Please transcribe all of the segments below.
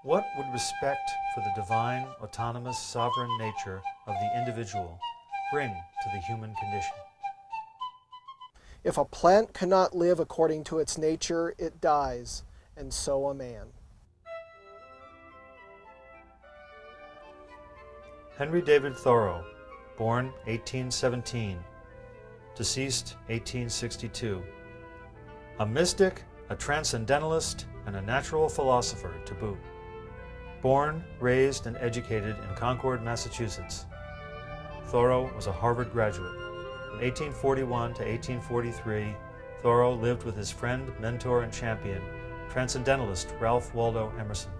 What would respect for the divine, autonomous, sovereign nature of the individual bring to the human condition? If a plant cannot live according to its nature, it dies, and so a man. Henry David Thoreau, born 1817, deceased 1862. A mystic, a transcendentalist, and a natural philosopher to boot. Born, raised, and educated in Concord, Massachusetts. Thoreau was a Harvard graduate. From 1841 to 1843, Thoreau lived with his friend, mentor, and champion, Transcendentalist Ralph Waldo Emerson.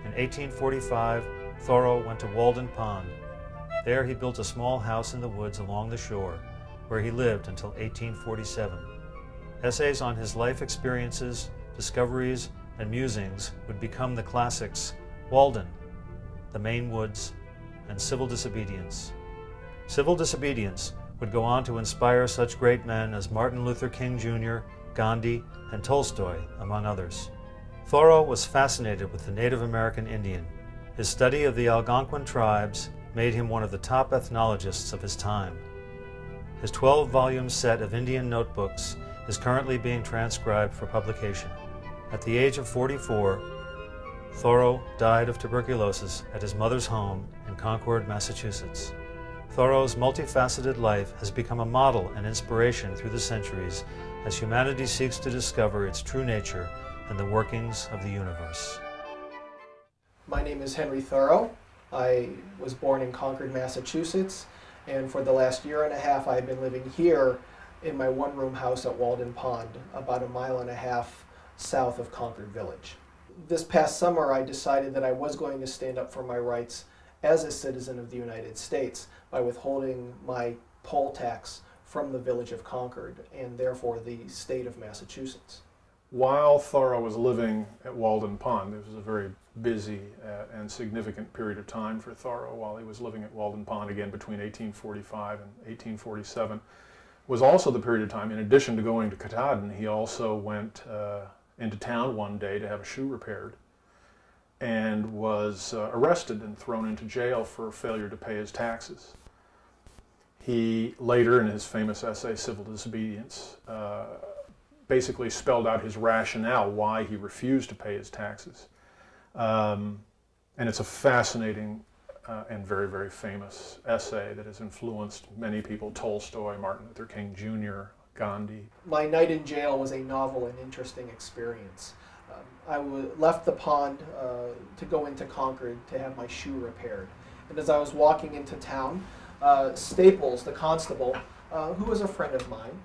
In 1845, Thoreau went to Walden Pond. There he built a small house in the woods along the shore, where he lived until 1847. Essays on his life experiences, discoveries, and musings would become the classics Walden, The Maine Woods, and Civil Disobedience. Civil Disobedience would go on to inspire such great men as Martin Luther King Jr., Gandhi, and Tolstoy, among others. Thoreau was fascinated with the Native American Indian. His study of the Algonquin tribes made him one of the top ethnologists of his time. His 12-volume set of Indian notebooks is currently being transcribed for publication. At the age of 44, Thoreau died of tuberculosis at his mother's home in Concord, Massachusetts. Thoreau's multifaceted life has become a model and inspiration through the centuries as humanity seeks to discover its true nature and the workings of the universe. My name is Henry Thoreau. I was born in Concord, Massachusetts, and for the last year and a half I've been living here in my one-room house at Walden Pond, about 1.5 miles south of Concord Village. This past summer I decided that I was going to stand up for my rights as a citizen of the United States by withholding my poll tax from the village of Concord and therefore the state of Massachusetts. While Thoreau was living at Walden Pond, this was a very busy and significant period of time for Thoreau while he was living at Walden Pond, again between 1845 and 1847, was also the period of time, in addition to going to Katahdin, he also went into town one day to have a shoe repaired and was arrested and thrown into jail for failure to pay his taxes. He later, in his famous essay, Civil Disobedience, basically spelled out his rationale why he refused to pay his taxes. And it's a fascinating and very, very famous essay that has influenced many people, Tolstoy, Martin Luther King Jr., Gandhi. My night in jail was a novel and interesting experience. I left the pond to go into Concord to have my shoe repaired. And as I was walking into town, Staples, the constable, who was a friend of mine,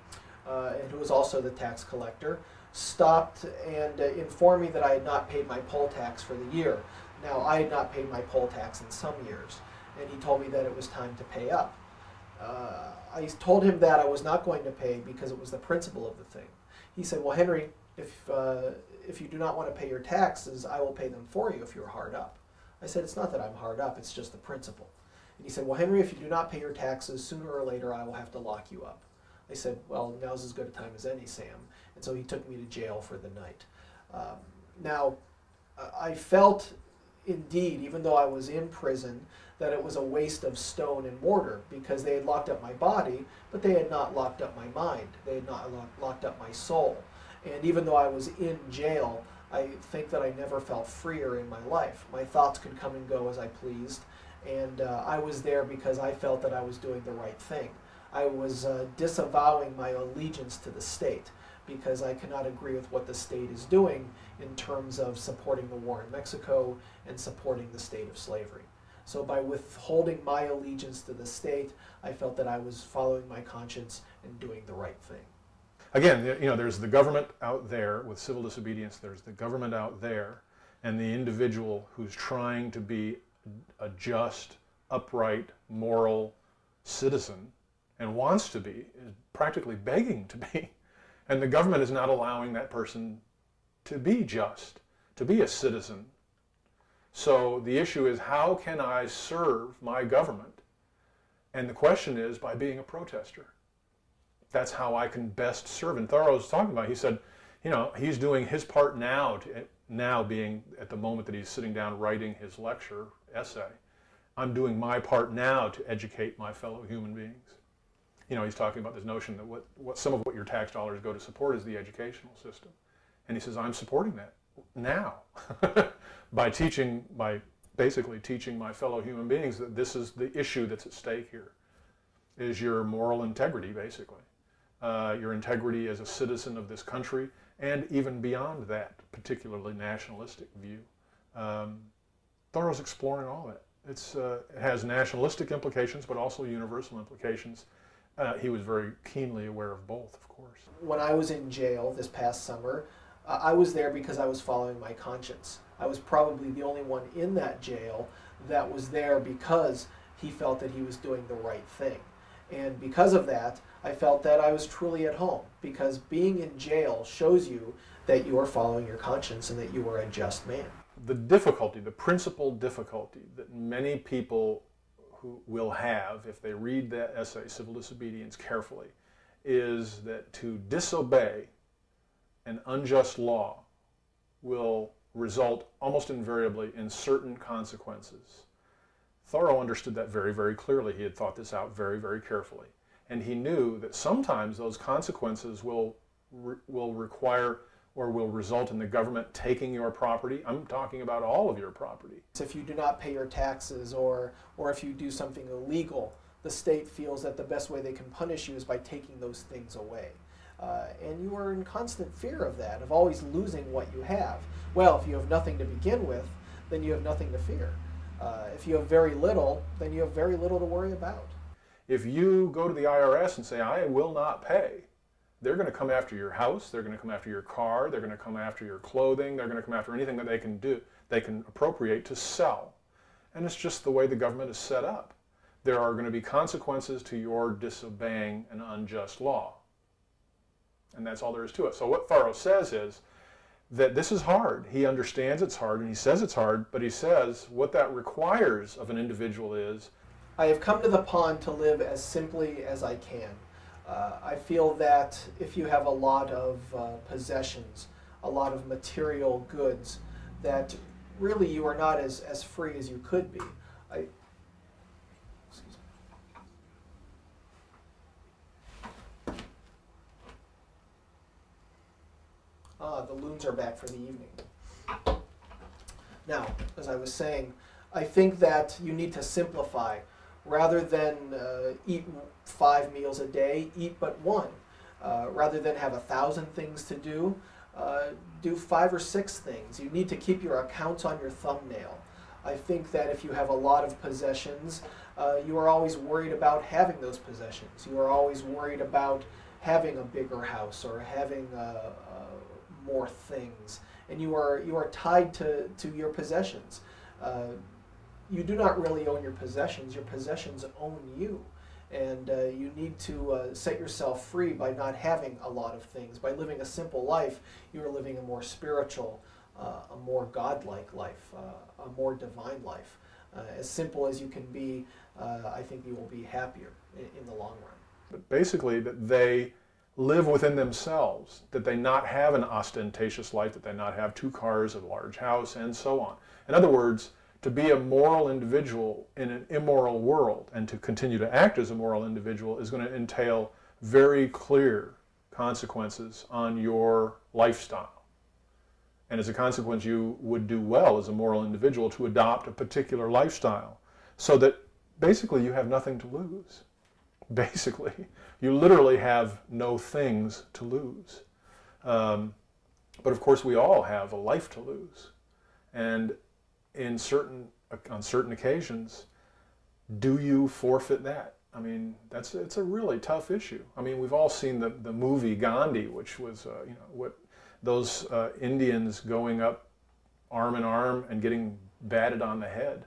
and who was also the tax collector, stopped and informed me that I had not paid my poll tax for the year. Now, I had not paid my poll tax in some years, and he told me that it was time to pay up. I told him that I was not going to pay because it was the principle of the thing. He said, well, Henry, if you do not want to pay your taxes, I will pay them for you if you're hard up. I said, it's not that I'm hard up, it's just the principle. And he said, well, Henry, if you do not pay your taxes, sooner or later I will have to lock you up. I said, well, now's as good a time as any, Sam. And so he took me to jail for the night. Now, I felt, indeed, even though I was in prison, that it was a waste of stone and mortar because they had locked up my body, but they had not locked up my mind. They had not locked up my soul. And even though I was in jail, I think that I never felt freer in my life. My thoughts could come and go as I pleased, and I was there because I felt that I was doing the right thing. I was disavowing my allegiance to the state because I cannot agree with what the state is doing in terms of supporting the war in Mexico and supporting the state of slavery. So by withholding my allegiance to the state, I felt that I was following my conscience and doing the right thing. Again, you know, there's the government out there with civil disobedience, there's the government out there, and the individual who's trying to be a just, upright, moral citizen and wants to be, is practically begging to be. And the government is not allowing that person to be just, to be a citizen. So the issue is, how can I serve my government? And the question is, by being a protester. That's how I can best serve. And Thoreau was talking about, he said, you know, he's doing his part now, now being at the moment that he's sitting down writing his lecture essay. I'm doing my part now to educate my fellow human beings. You know, he's talking about this notion that what some of what your tax dollars go to support is the educational system. And he says, I'm supporting that now by basically teaching my fellow human beings that this is the issue that's at stake here, is your moral integrity, basically. Your integrity as a citizen of this country, and even beyond that particularly nationalistic view. Thoreau's exploring all that. It has nationalistic implications, but also universal implications. He was very keenly aware of both, of course. When I was in jail this past summer, I was there because I was following my conscience. I was probably the only one in that jail that was there because he felt that he was doing the right thing. And because of that, I felt that I was truly at home, because being in jail shows you that you are following your conscience and that you are a just man. The difficulty, the principal difficulty that many people who will have if they read that essay, Civil Disobedience, carefully, is that to disobey an unjust law will result almost invariably in certain consequences. Thoreau understood that very, very clearly. He had thought this out very, very carefully. And he knew that sometimes those consequences will require or will result in the government taking your property. I'm talking about all of your property. If you do not pay your taxes or if you do something illegal, the state feels that the best way they can punish you is by taking those things away. And you are in constant fear of that, of always losing what you have. Well, if you have nothing to begin with, then you have nothing to fear. If you have very little, then you have very little to worry about. If you go to the IRS and say, I will not pay, they're going to come after your house, they're going to come after your car, they're going to come after your clothing, they're going to come after anything that they can do, they can appropriate to sell. And it's just the way the government is set up. There are going to be consequences to your disobeying an unjust law. And that's all there is to it. So what Thoreau says is that this is hard. He understands it's hard, and he says it's hard, but he says what that requires of an individual is, I have come to the pond to live as simply as I can. I feel that if you have a lot of possessions, a lot of material goods, that really you are not as free as you could be. Excuse me. The loons are back for the evening. Now, as I was saying, I think that you need to simplify. Rather than eat 5 meals a day, eat but one. Rather than have 1,000 things to do 5 or 6 things. You need to keep your accounts on your thumbnail. I think that if you have a lot of possessions, you are always worried about having those possessions. You are always worried about having a bigger house or having more things. And you are tied to your possessions. You do not really own your possessions own you. And you need to set yourself free by not having a lot of things. By living a simple life, you are living a more spiritual, a more godlike life, a more divine life. As simple as you can be, I think you will be happier in the long run. But basically, that they live within themselves, that they not have an ostentatious life, that they not have 2 cars, a large house, and so on. In other words, to be a moral individual in an immoral world and to continue to act as a moral individual is going to entail very clear consequences on your lifestyle. And as a consequence, you would do well as a moral individual to adopt a particular lifestyle so that basically you have nothing to lose. Basically, you literally have no things to lose. But of course, we all have a life to lose. And on certain occasions, do you forfeit that? I mean, it's a really tough issue. I mean, we've all seen the movie Gandhi, which was you know, what those Indians going up arm in arm and getting batted on the head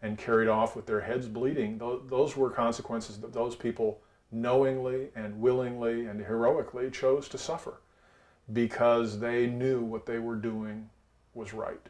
and carried off with their heads bleeding. Those were consequences that those people knowingly and willingly and heroically chose to suffer because they knew what they were doing was right.